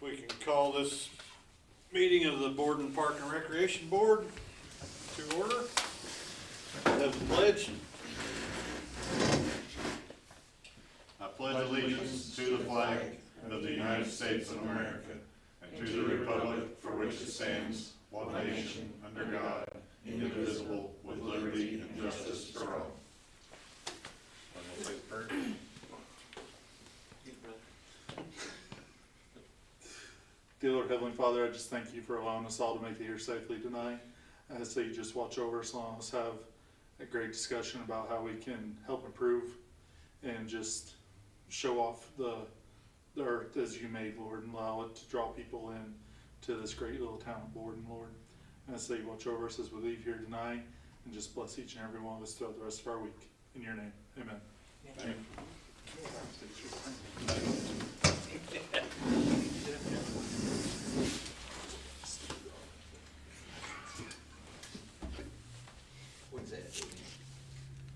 We can call this meeting of the Borden Park and Recreation Board to order. Have the pledge. I pledge allegiance to the flag of the United States of America and to the republic for which it stands, one nation, under God, indivisible, with liberty and justice for all. Dear Lord, Heavenly Father, I just thank you for allowing us all to make it here safely tonight. I ask that you just watch over us and let us have a great discussion about how we can help improve and just show off the earth as you made, Lord, and allow it to draw people in to this great little town of Borden, Lord. And I ask that you watch over us as we leave here tonight and just bless each and every one of us throughout the rest of our week. In your name, amen. Amen.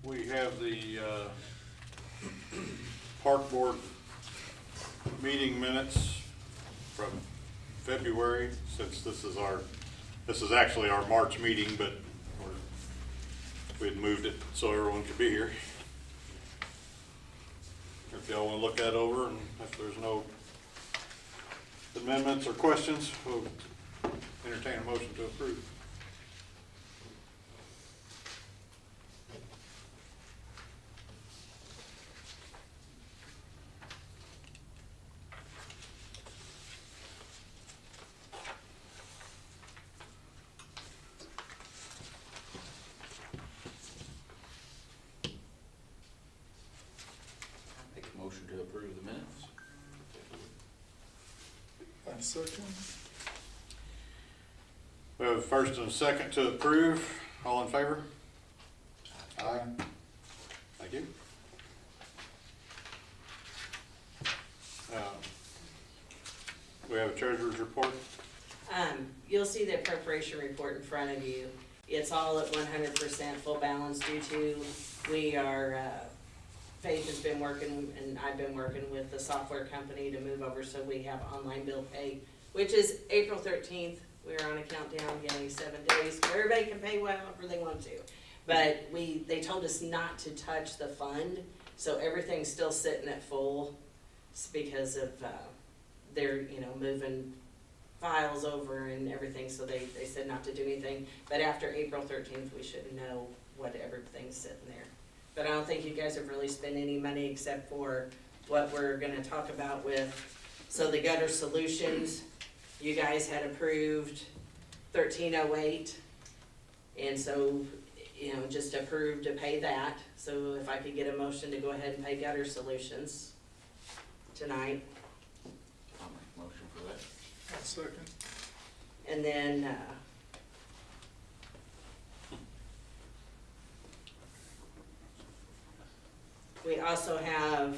We have the Park Board meeting minutes from February, since this is actually our March meeting, but we had moved it so everyone could be here. If y'all want to look that over, and if there's no amendments or questions, we'll entertain a motion to approve. Make a motion to approve the minutes. Second. We have a first and a second to approve. All in favor? Aye. Thank you. We have a treasurer's report. You'll see the appropriation report in front of you. It's all at 100% full balance due to, Faith has been working, and I've been working with the software company to move over so we have online bill pay, which is April 13th. We're on a countdown, getting 7 days. Everybody can pay whatever they want to. But they told us not to touch the fund, so everything's still sitting at full. It's because of, they're, moving files over and everything, so they said not to do anything. But after April 13th, we should know what everything's sitting there. But I don't think you guys have really spent any money except for what we're gonna talk about with, so the gutter solutions, you guys had approved 1308. And so, just approved to pay that. So if I could get a motion to go ahead and pay gutter solutions tonight. I'll make a motion for that. Second. And then, we also have,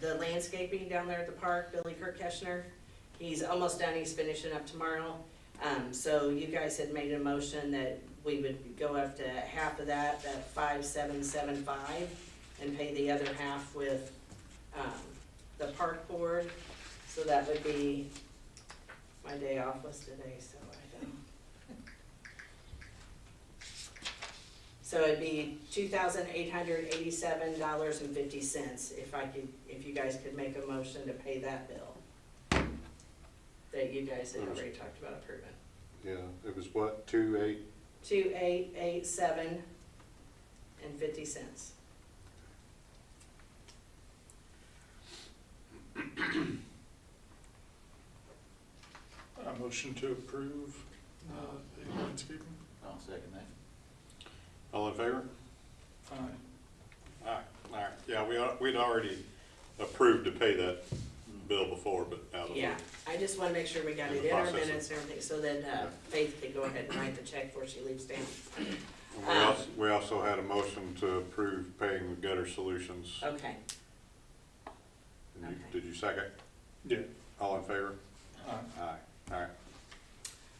the landscaping down there at the park, Billy Kirkeshner. He's almost done, he's finishing up tomorrow. So you guys had made a motion that we would go up to half of that 5775, and pay the other half with, the park board. So that would be, my day off was today, so I don't. So it'd be $2,887.50 if you guys could make a motion to pay that bill that you guys had already talked about approving. Yeah, it was what, 2-8? 2,887.50. A motion to approve the landscaping. I'll second that. All in favor? Aye. Aye. All right, yeah, we'd already approved to pay that bill before, but now that Yeah, I just wanna make sure we got it in our Process it. minutes and everything, so that Faith could go ahead and write the check before she leaves town. And we also had a motion to approve paying the gutter solutions. Okay, And Okay. Did you second? Yeah. All in favor? Aye. Aye. All right.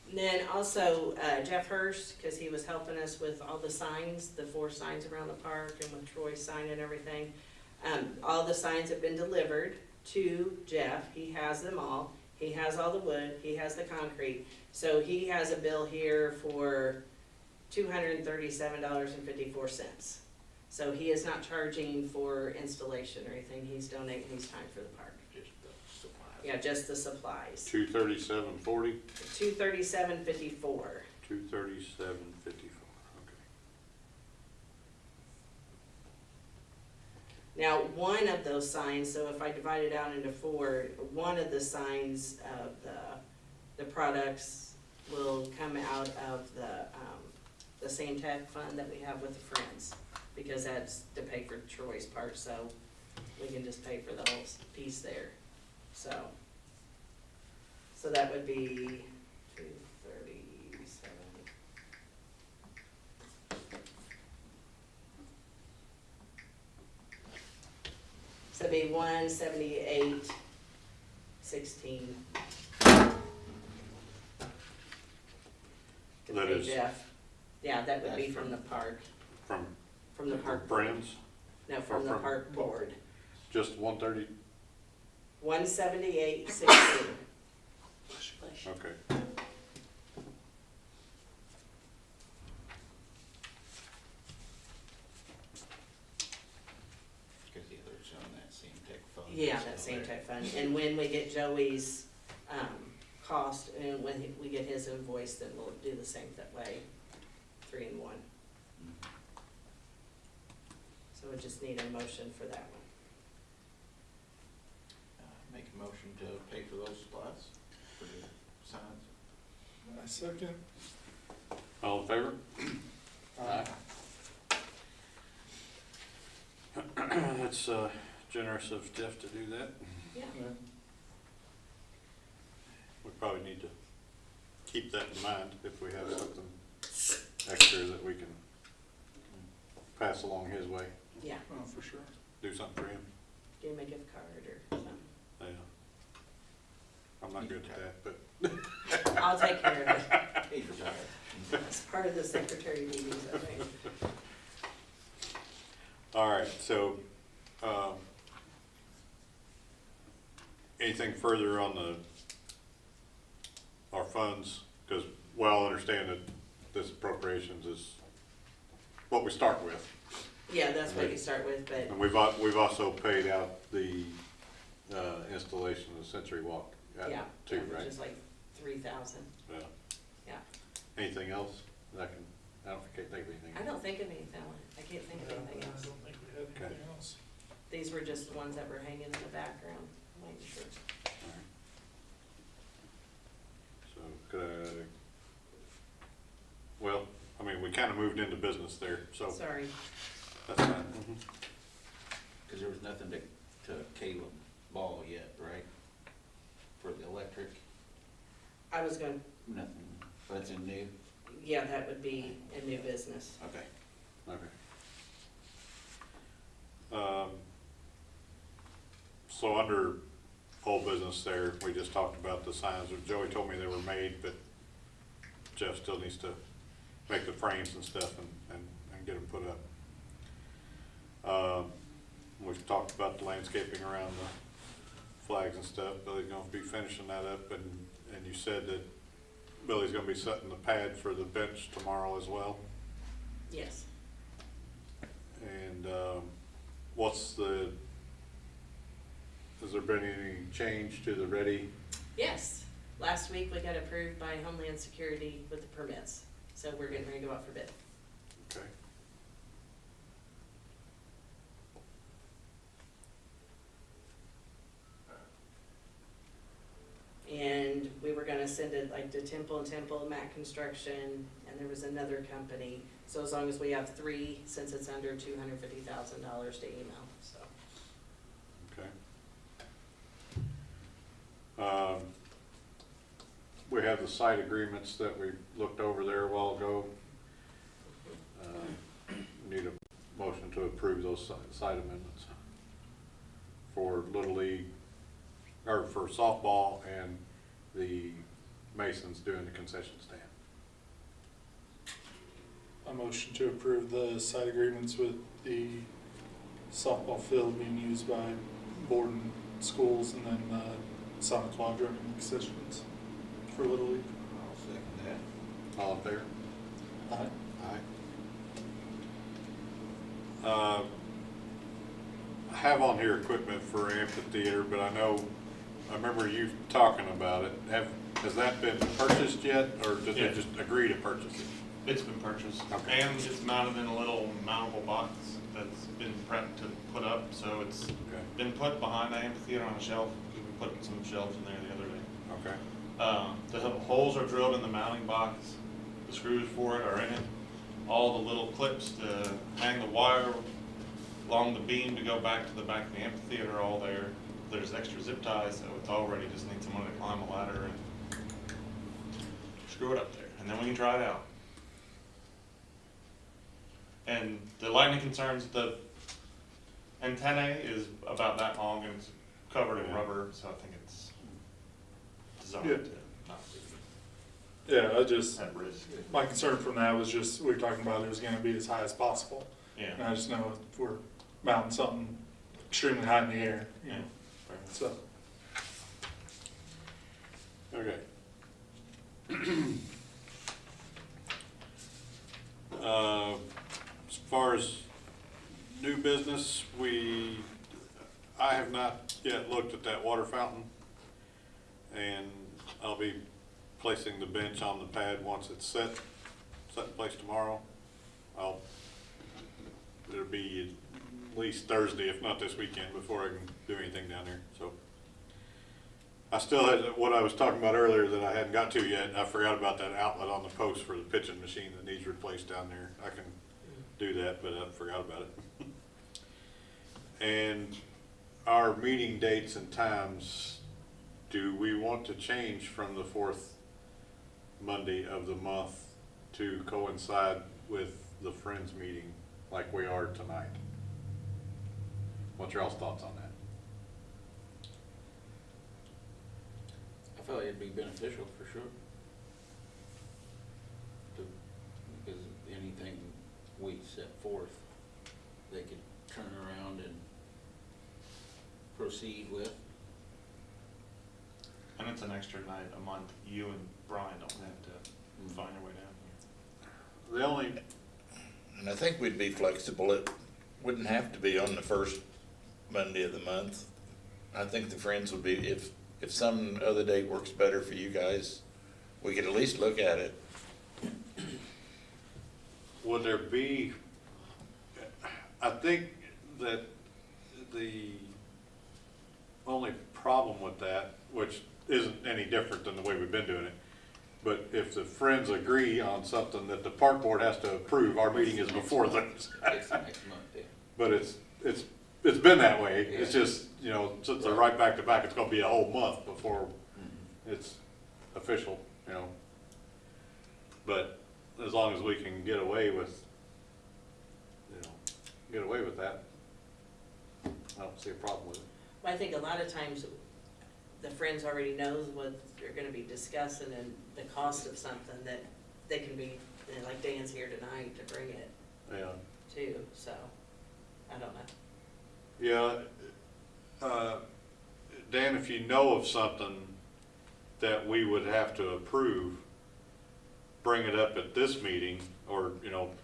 and then also Jeff Hurst, cause he was helping us with all the signs, the 4 signs around the park, and with Troy's sign and everything. All the signs have been delivered to Jeff, he has them all. He has all the wood, he has the concrete, so he has a bill here for $237.54. So he is not charging for installation or anything, he's donating his time for the park. Just the supplies. Yeah, just the supplies. 237.40, $237.54. 237.54, okay. Now, one of those signs, so if I divide it out into four, one of the signs of the products will come out of the same tech fund that we have with the Friends, because that's to pay for Troy's part, so we can just pay for the whole piece there, so that would be 237. So it'd be 178.16. To That pay is- Jeff. Yeah, that would be That's from the park, From from the park. board. Friends, No, from the from- park board. just 130, 178.16. okay. Cause the other's on that same tech fund. Yeah, so that same there- type fund. And when we get Joey's, cost, and when we get his invoice, then we'll do the same that way, 3 in 1. Mhm. So we just need a motion for that one. Make a motion to pay for those supplies for the signs. I second. All in favor? That's generous of Jeff to do that. Yeah. We probably need to keep that in mind if we have something extra that we can pass along his way, Yeah, Oh, for sure. do something for him. give him a gift card or something. Yeah. I'm not good at that, but I'll take care of it. He's retired. It's part of the secretary duties, I think. all right, so, anything further on our funds? Because, well, I understand that this appropriations is what we start with. Yeah, that's what you start with, but And we've also paid out the, installation of the Century Walk yeah, too, which right? is like 3,000. Yeah. Yeah. Anything else? I don't think of anything. I don't think of anything. I can't think of anything I else. don't think we had anything else. These were just the ones that were hanging in the background. Waiting for. All right. So could well, I mean, we kind of moved into business there, so Sorry. that's fine. Mhm. Cause there was nothing to Caleb Ball yet, right? For the electric, I was going, nothing, that's in new, yeah, that would be a new business. okay. Okay. So under whole business there, we just talked about the signs. Joey told me they were made, but Jeff still needs to make the frames and stuff and get them put up. We've talked about the landscaping around the flags and stuff. Billy's gonna be finishing that up, and you said that Billy's gonna be setting the pad for the bench tomorrow as well. Yes. And has there been any change to the ready? Yes. Last week we got approved by Homeland Security with the permits. So we're getting ready to go out for bid. Okay. And we were gonna send it like to Temple and Temple, Mac Construction, and there was another company. So as long as we have 3, since it's under $250,000 to email, so. Okay. We have the site agreements that we looked over there a while ago. Need a motion to approve those site amendments for Little League, or for softball and the Masons doing the concession stand. A motion to approve the site agreements with the softball field being used by Borden schools and then Sonic Lawn Drumming concessions for Little League. I'll second that. All in favor? Aye. Aye. I have on here equipment for amphitheater, but I remember you talking about it. Has that been purchased yet, or did they Yeah. just agree to purchase it? It's been purchased, Okay. and it's mounted in a little mountable box that's been prepped to put up, so it's Okay. been put behind the amphitheater on a shelf. We put some shelves in there the other day. Okay. The holes are drilled in the mounting box, the screws for it are in it. All the little clips to hang the wire along the beam to go back to the back of the amphitheater are all there. There's extra zip ties, so it's all ready, just need someone to climb a ladder and screw it up there, and then we can try it out. And the lightning concerns, the antennae is about that long and it's covered in rubber, so I think it's designed Yeah. to not Yeah, be at risk. my concern from that was just, we were talking about it was gonna be as high as possible. And Yeah, I just know if we're mounting something extremely high in the air, you yeah. know, fair enough. so. Okay. As far as new business, I have not yet looked at that water fountain. And I'll be placing the bench on the pad once it's set in place tomorrow. It'll be at least Thursday, if not this weekend, before I can do anything down there, so. I still had, what I was talking about earlier that I hadn't got to yet, I forgot about that outlet on the post for the pitching machine that needs replaced down there. I can do that, but I forgot about it. And our meeting dates and times, do we want to change from the fourth Monday of the month to coincide with the Friends meeting like we are tonight? What's your all's thoughts on that? I feel like it'd be beneficial for sure. Because anything we set forth, they could turn around and proceed with. And it's an extra night a month. You and Brian don't have to find your way down here. The only, And I think we'd be flexible. It wouldn't have to be on the first Monday of the month. I think the Friends would be, if some other date works better for you guys, we could at least look at it. would there be, I think that the only problem with that, which isn't any different than the way we've been doing it, but if the Friends agree on something that the park board has to approve, our meeting is before theirs. It's next month, yeah. But it's been that way, it's Yeah. just, since they're right back to back, it's gonna be a whole month before it's official, But as long as we can get away with, that, I don't see a problem with it. Well, I think a lot of times, the Friends already knows what they're gonna be discussing and the cost of something that they can be, like Dan's here tonight to bring it Yeah. too, so, I don't know. Yeah, Dan, if you know of something that we would have to approve, bring it up at this meeting, or,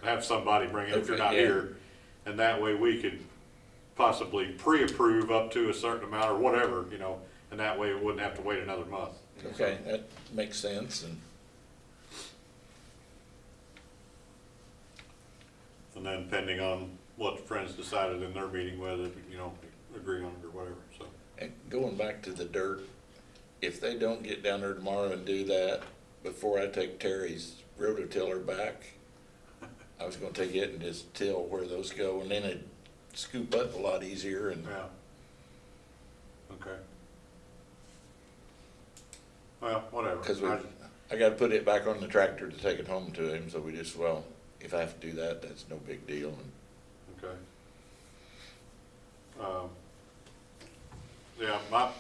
have somebody bring it if you're Okay, not yeah. here. And that way we could possibly pre-approve up to a certain amount or whatever, and that way we wouldn't have to wait another month. Okay, that makes sense. And then pending on what the Friends decided in their meeting, whether, agree on it or whatever, so. And going back to the dirt, if they don't get down there tomorrow and do that, before I take Terry's rototiller back, I was gonna take it and just till where those go, and then it'd scoop up a lot easier and. Yeah. Okay. Well, whatever. Cause I gotta put it back on the tractor to take it home to him, so we just, if I have to do that, that's no big deal. Okay. Yeah, my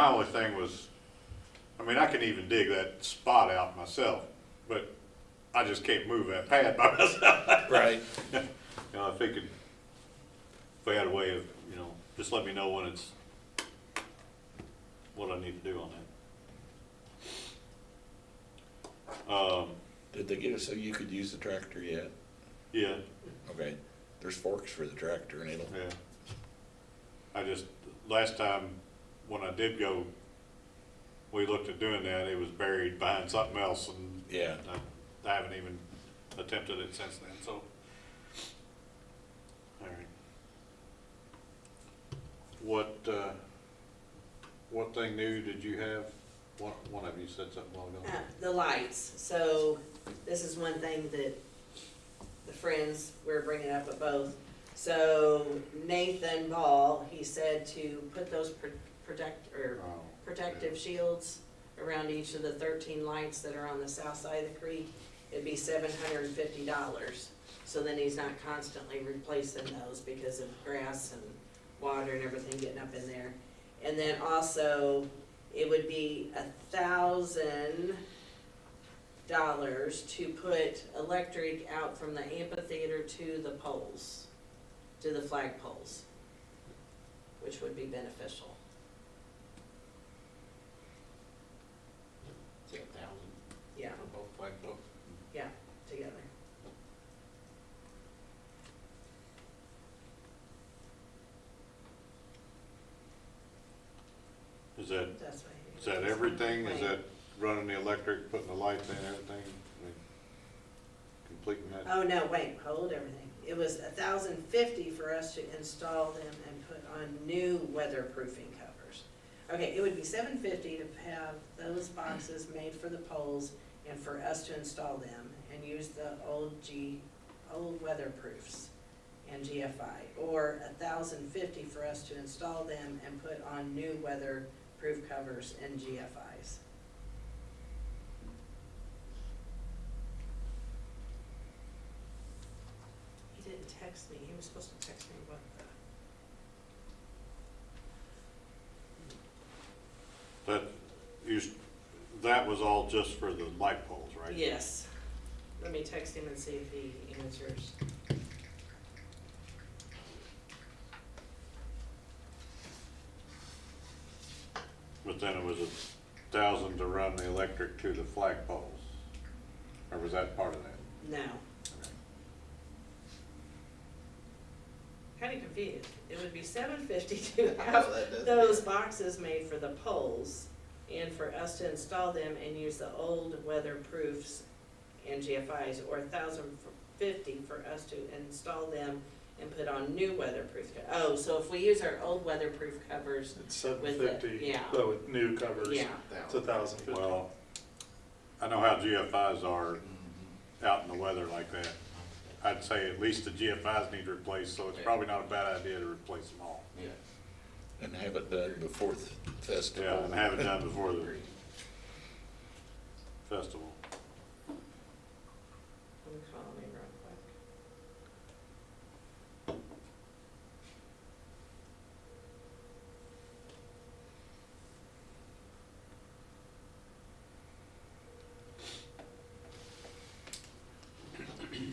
only thing was, I can even dig that spot out myself, but I just can't move that pad by myself. Right. If we had a way of, just let me know when it's what I need to do on that. Did they get it so you could use the tractor yet? Yeah, Okay, there's forks for the tractor and it'll, yeah. I just, last time, when I did go, we looked at doing that, it was buried behind something else, and yeah. I haven't even attempted it since then, so. All right. What thing new did you have? One of you said something a while ago. The lights, so this is one thing that the friends were bringing up at both. So Nathan Ball, he said to put those Oh, protective shields around each of the 13 lights that are on the south side of the creek. It'd be $750. So then he's not constantly replacing those because of grass and water and everything getting up in there. And then also, it would be $1,000 to put electric out from the amphitheater to the poles, to the flag poles, which would be beneficial. Is it 1,000 Yeah, for both flagpoles? yeah, together. Is that, That's what is that everything? Is that running the electric, putting the lights in, everything? I mean, completing that? Oh, no, wait, hold everything. It was $1,050 for us to install them and put on new weatherproofing covers. Okay, it would be $750 to have those boxes made for the poles and for us to install them and use the old weatherproofs and GFI, or $1,050 for us to install them and put on new weatherproof covers and GFIs. He didn't text me, he was supposed to text me what the. That was all just for the light poles, right? Yes. Let me text him and see if he answers. But then it was 1,000 to run the electric to the flag poles, or was that part of that? No. Okay. Kinda confused. It would be $750 to Oh, have that does- those boxes made for the poles and for us to install them and use the old weatherproofs and GFIs, or $1,050 for us to install them and put on new weatherproof. Oh, so if we use our old weatherproof covers, It's With $750, the- yeah. but with new covers, yeah, it's $1,050. Well, I know how GFIs are Mhm. out in the weather like that. I'd say at least the GFIs need replaced, so it's probably not a bad idea to replace them all. Yeah. And have it done before the festival. Yeah, and have it done before the Agreed. festival. let me call him real quick.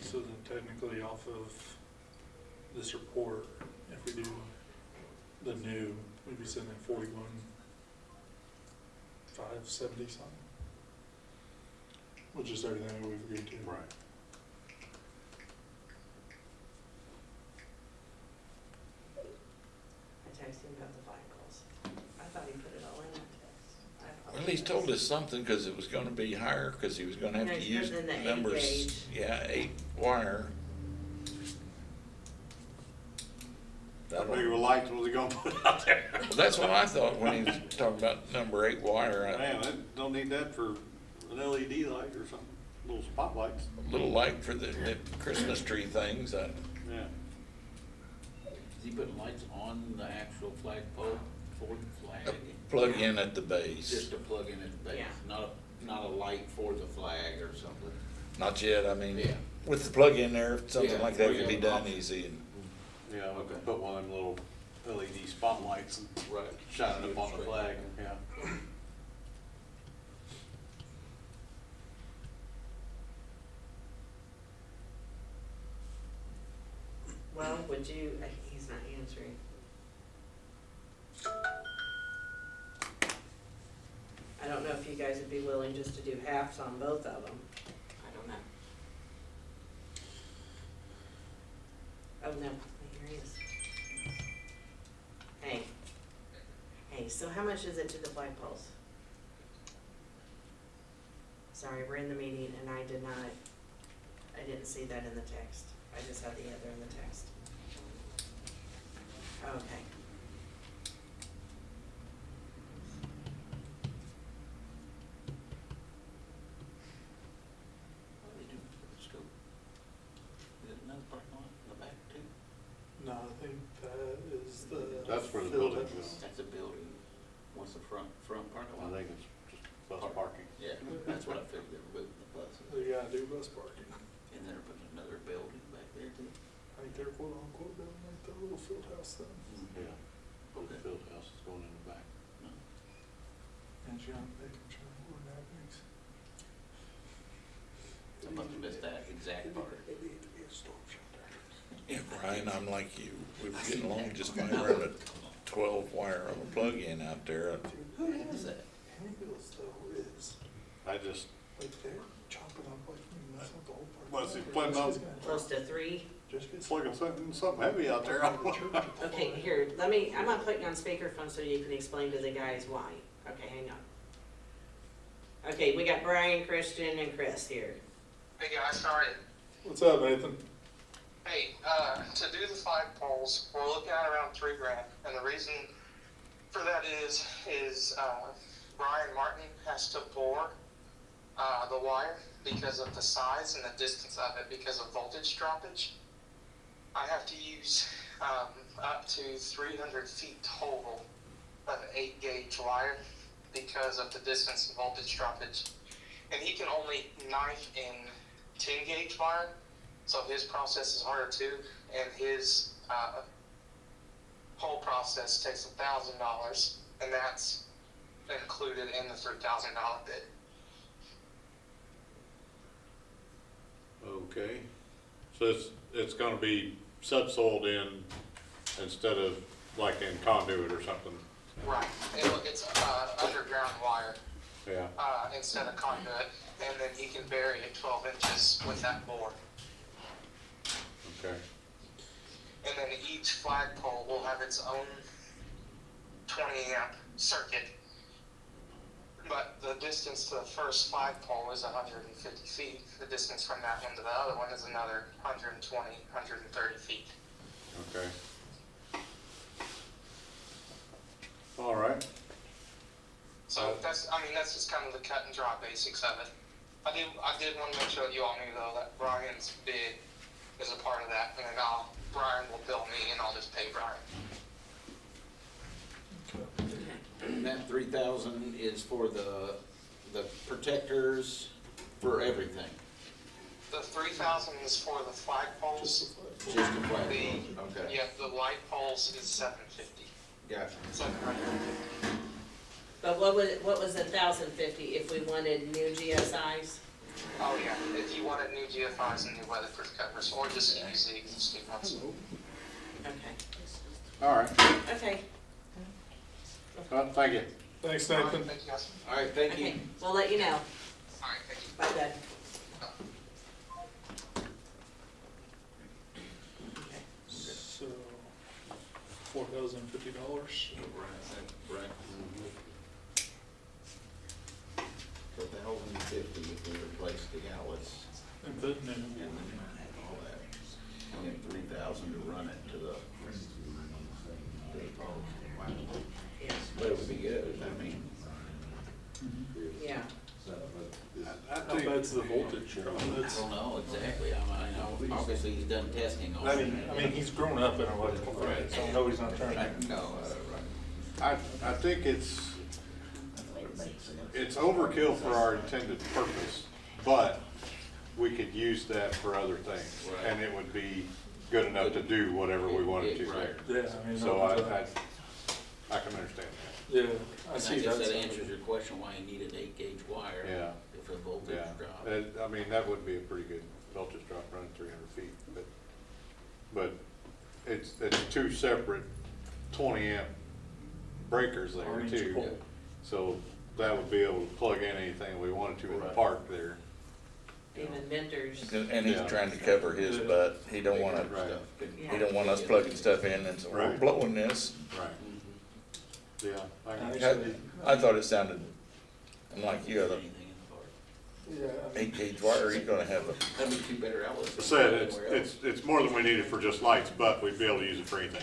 So then technically off of this report, if we do the new, we'd be sitting at 41,570 something. Which is everything that we've agreed to. Right. I texted him about the flagpoles. I thought he put it all in that text. Well, he's told us something, cause it was gonna be higher, cause he was gonna have No, to he's use putting in the 8 numbers. gauge. Yeah, 8 wire. How big of a light was he gonna put out there? Well, that's what I thought when he was talking about number 8 wire. Man, I don't need that for an LED light or something, little spotlights. A little light for the Christmas tree things. Yeah. Is he putting lights on the actual flagpole for the flag? Plug in at the base. Just to plug in at the base, Yeah. not a light for the flag or something? Not yet, I mean, Yeah. with the plug in there, something Yeah, like that we could be have done options. easy. And Yeah, we Okay. could put one of them little LED spotlights and Right. shine it up on the flag, yeah. Well, would you, he's not answering. guys would be willing just to do halves on both of them. I don't know. Oh, no, here he is. Hey. Hey, so how much is it to the flagpoles? Sorry, we're in the meeting and I didn't see that in the text. I just had the other in the text. Okay. What do they do for the school? Is it another parking lot in the back too? No, I think that is the. That's where the field building house. goes. That's a building. What's the front parking I lot? think it's just bus parking. Yeah, that's what I figured, they were moving the buses. They gotta do bus parking. And they're putting another building back there too. Right there, quote unquote, building like the little field house thing. Yeah. The field house is going in the back. And John Bacon, John Gordon Avenue. I must have missed that exact part. It needed to be a storm shelter. Yeah, Brian, I'm like you. We were getting along just fine running a 12-wire on a plug-in out there. Who is that? Henry Hills though is, I just, like they're chopping up like, that's not the whole part. What's he planning on? Close to 3. plugging something heavy out there. Okay, here, I'm gonna put you on speakerphone so you can explain to the guys why. Okay, hang on. Okay, we got Brian, Christian, and Chris here. Hey guys, sorry. What's up, Nathan? Hey, to do the flagpoles, we're looking at around $3,000, and the reason for that is Brian Martin has to bore the wire because of the size and the distance of it because of voltage droppage. I have to use up to 300 feet total of 8-gauge wire because of the distance and voltage droppage. And he can only knife in 10-gauge wire, so his process is harder too, and his whole process takes $1,000, and that's included in the $3,000 bid. Okay, so it's gonna be subsoiled in instead of like in conduit or something? Right. It's underground wire Yeah, instead of conduit, and then he can bury it 12 inches with that bore. okay, And then each flagpole will have its own 20 amp circuit. But the distance to the first flagpole is 150 feet. The distance from that one to the other one is another 120, 130 feet. okay. All right, So that's just kind of the cut and dry basics of it. I did want to make sure that you all knew though that Brian's bid is a part of that, and then Brian will bill me and I'll just pay Brian. And that 3,000 is for the protectors for everything. The 3,000 is for the flagpoles. Just the flag. Just the flag. The Okay. yeah, the light poles is 750. Gotcha. 750. But what was 1,050 if we wanted new GSIs? Oh yeah, if you wanted new GFIs and new weatherproof covers, or just use the existing ones. Okay, all right, okay, well, thank you. Thanks, All right, Nathan. thank you guys. All right, thank you. okay, we'll let you know. All right, thank you. Bye, Dad. So, $4,050. Right. $1,050 if we replace the outlets And put new. and all that. And then 3,000 to run it to the pole. Yeah. But it would be good, I mean, Yeah, I How think, bad's the voltage? I don't know exactly, I know, obviously he's done testing on I it. mean, he's grown up in electrical things, so I know he's not trying to. No, right. I think it's overkill for our intended purpose, but we could use that for other things. Right. And it would be good enough to do whatever we wanted to there. Yeah, I mean. So I can understand Yeah, I And see I guess that. that answers your question why you need an 8-gauge wire. Yeah. If the voltage that. Yeah, drops. I mean, that would be a pretty good voltage drop running 300 feet, but it's two separate 20 amp breakers there On each too. pole. So that would be able to plug in anything we wanted to in the Right. park there. Even vendors. And he's Yeah. trying to cover his butt. He don't wanna, Right. he don't want us plugging stuff in and so we're Right. blowing this. Right. Mhm. Yeah. Actually, I thought it sounded, I'm like you, Anything in the park. yeah, I mean, 8-gauge wire, he's gonna have a, That'd be two better outlets. I than said, anywhere else. it's more than we needed for just lights, but we'd be able to use it for anything.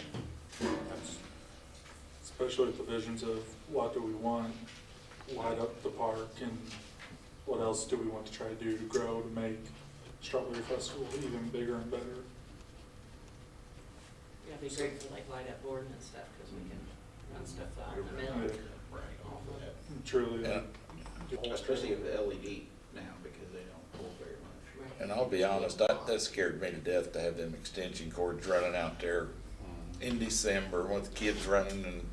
especially with the visions of what do we want, light up the park, and what else do we want to try to do to grow to make Strawberry Festival even bigger and better. Yeah, it'd be great for like light up Borden and stuff, cause we can run stuff out in the middle. Right, off of that. And truly, Yeah. do all- Especially with the LED now, because they don't pull very much. Right. and I'll be honest, that scared me to death to have them extension cords running out there in December with the kids running and,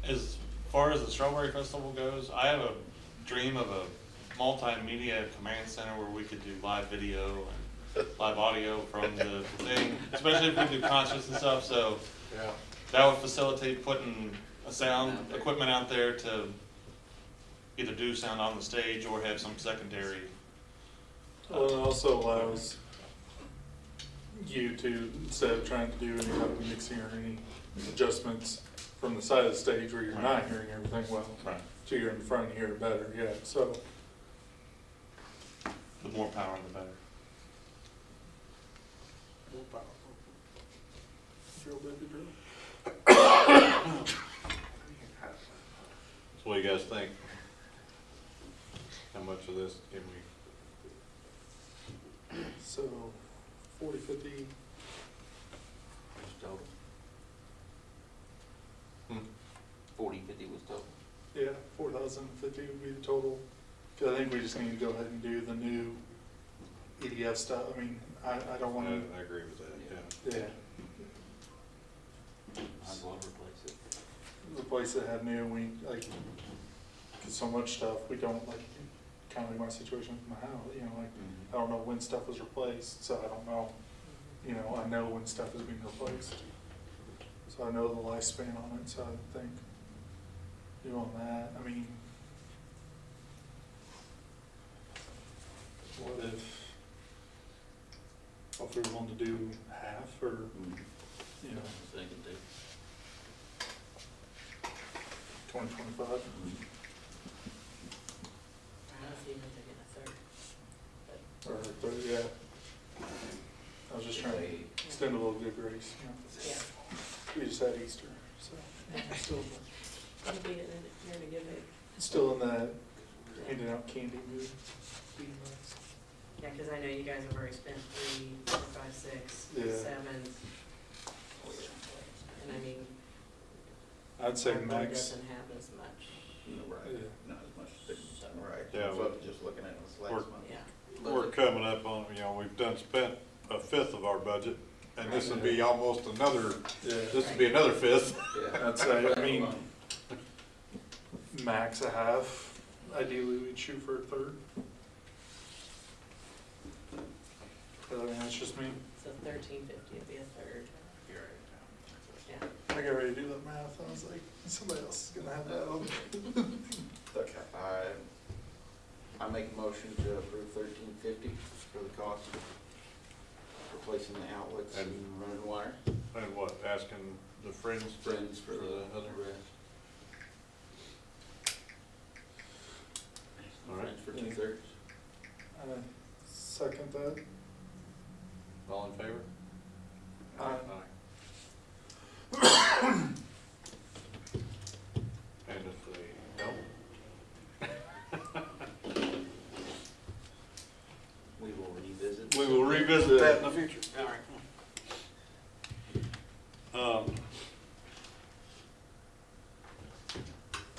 As far as the Strawberry Festival goes, I have a dream of a multimedia command center where we could do live video and live audio from the thing, especially if we do concerts and stuff, so Yeah. that would facilitate putting a sound equipment out there to either do sound on the stage or have some secondary. Well, it also allows you to, instead of trying to do any type of mixing or any adjustments from the side of the stage where you're not hearing everything well, Right. to you're in front, you hear it better, yeah, so. The more power, the better. Drill, baby, drill. So what do you guys think? How much of this can we? So, 40, 50, Was total. Hmm. 40, 50 was total. yeah, 4,050 would be the total. 'Cause I think we just need to go ahead and do the new EDF stuff, I mean, I don't wanna, I agree with that, yeah. yeah, Might as well replace it. replace it, have new, we, like, 'cause so much stuff, we don't, like, kinda like my situation with my house, you know, like, I don't know when stuff was replaced, so I don't know, you know, I know when stuff is being replaced. So I know the lifespan on it, so I think doing that, I mean, what if we were wanting to do half, or, you know, Thinking too. 2025? I was even thinking a third. Or, yeah. I was just trying to extend a little good grace, you know. Yeah. We just had Easter, so still, It'll be in a good mood. still in that handing out candy mood. Being nice. Yeah, cause I know you guys have already spent 3, 4, 5, 6, Yeah. 7. And I mean, I'd say our board max, doesn't have as much, No, right, Yeah. not as much, right. Yeah, So I was just looking at this last We're- month. yeah. We're coming up on, we've spent a fifth of our budget, and this would be almost another, yeah, this would be another fifth. Yeah. I'd say, I mean, max a half, ideally we'd shoot for a third. But I mean, that's just me, So 1350 would be a third. You're right. Yeah. I got ready to do that math, I was like, somebody else is gonna have that on. Okay, I make a motion to approve 1350 for the cost of replacing the outlets and running wire. And what, asking the friends? Friends for the other? rest. All right. Friends for 2/3. Second that. All in favor? Aye. And if they don't? We will revisit. We will revisit that in the future. All right.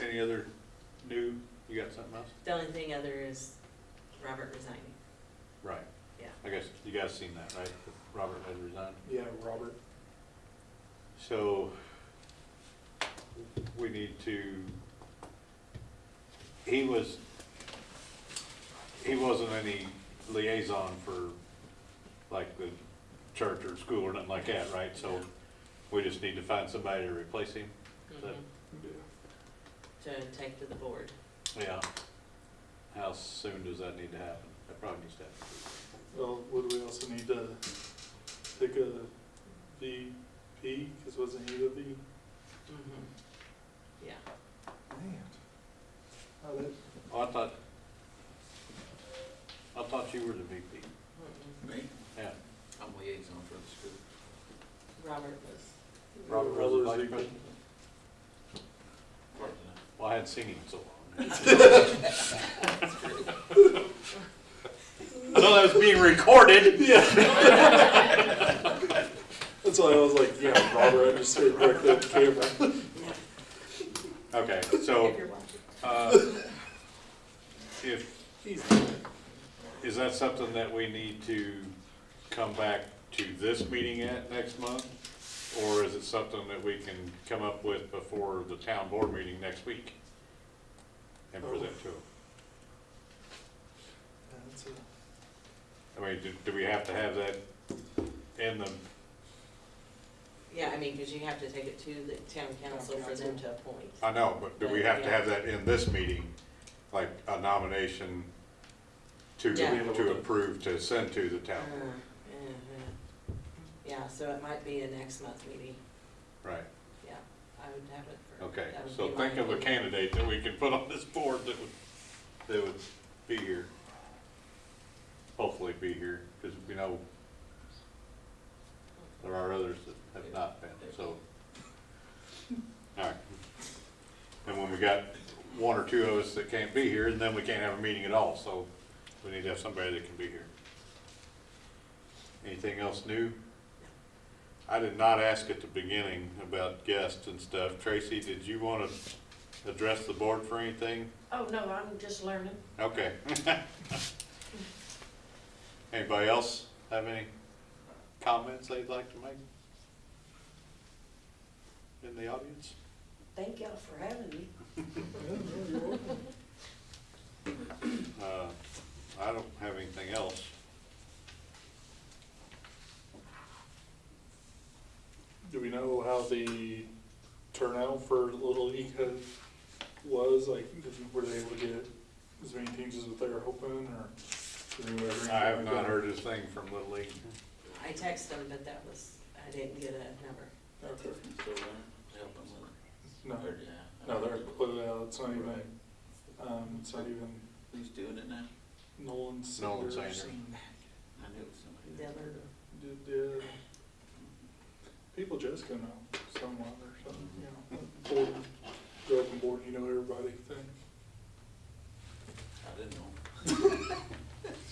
Any other new, you got something else? The only thing other is Robert resigning. Right. Yeah. I guess you guys seen that, right? Robert had resigned. Yeah, Robert. So we need to, he wasn't any liaison for like the church or school or nothing like that, right? So we just need to find somebody to replace him. Is that- To take to the board. Yeah. How soon does that need to happen? That probably needs to happen. Well, would we also need to pick a VP, cause wasn't he the V? Mhm. Yeah. Man. Oh, that, Oh, I thought you were the VP. Mm-mm. Me? Yeah. I'm liaison for the school. Robert was. Robert was the Robert's vice VP. president? Well, I hadn't seen him in so long. I know that was being recorded. Yeah. That's why I was like, yeah, Robert, I just stared directly at the camera. Okay, If so, you're watching. is that something that we need to come back to this meeting at next month? Or is it something that we can come up with before the town board meeting next week? And present to them? That's a, I mean, do we have to have that in the, Yeah, I mean, cause you have to take it to the town council for them to appoint. I know, but do we have to have that in this meeting? Like a nomination to, Yeah. to approve, to send to the town board? Yeah, so it might be a next month meeting, Right, yeah, I would have it for. okay, that would so be my think of a opinion. candidate that we can put on this board that would be here. Hopefully be here, because we know there are others that have not been, so. Alright. And when we got one or two of us that can't be here, then we can't have a meeting at all, so we need to have somebody that can be here. Anything else new? I did not ask at the beginning about guests and stuff. Tracy, did you want to address the board for anything? Oh, no, I'm just learning. Okay. Anybody else have any comments they'd like to make? In the audience? Thank y'all for having me. I don't have anything else. do we know how the turnout for Little League was? Like, were they able to get as many teams as what they were hoping, or? did anybody hear I have anything not like heard a thing from Little League. I texted them, but that was, I didn't get a number. that? Okay. Still there, helping with No, it. Or, yeah. no, they're completely out. It's not even, it's not even Who's doing it now? Nolan Nolan Sanders. Sanders. and I knew it was somebody. Dillard. did people just gonna know someone or something, you know, Borden, grow up in Borden, you know everybody thing. I didn't know.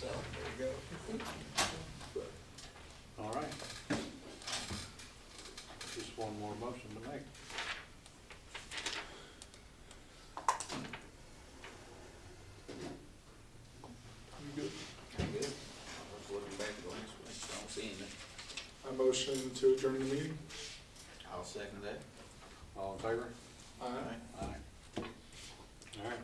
So, there you go. All right. Just one more motion to make. You good? I'm good. I was looking back at last week, I don't see anything. I motion to adjourn the meeting. I'll second that. All in favor? Aye. Aye. All right.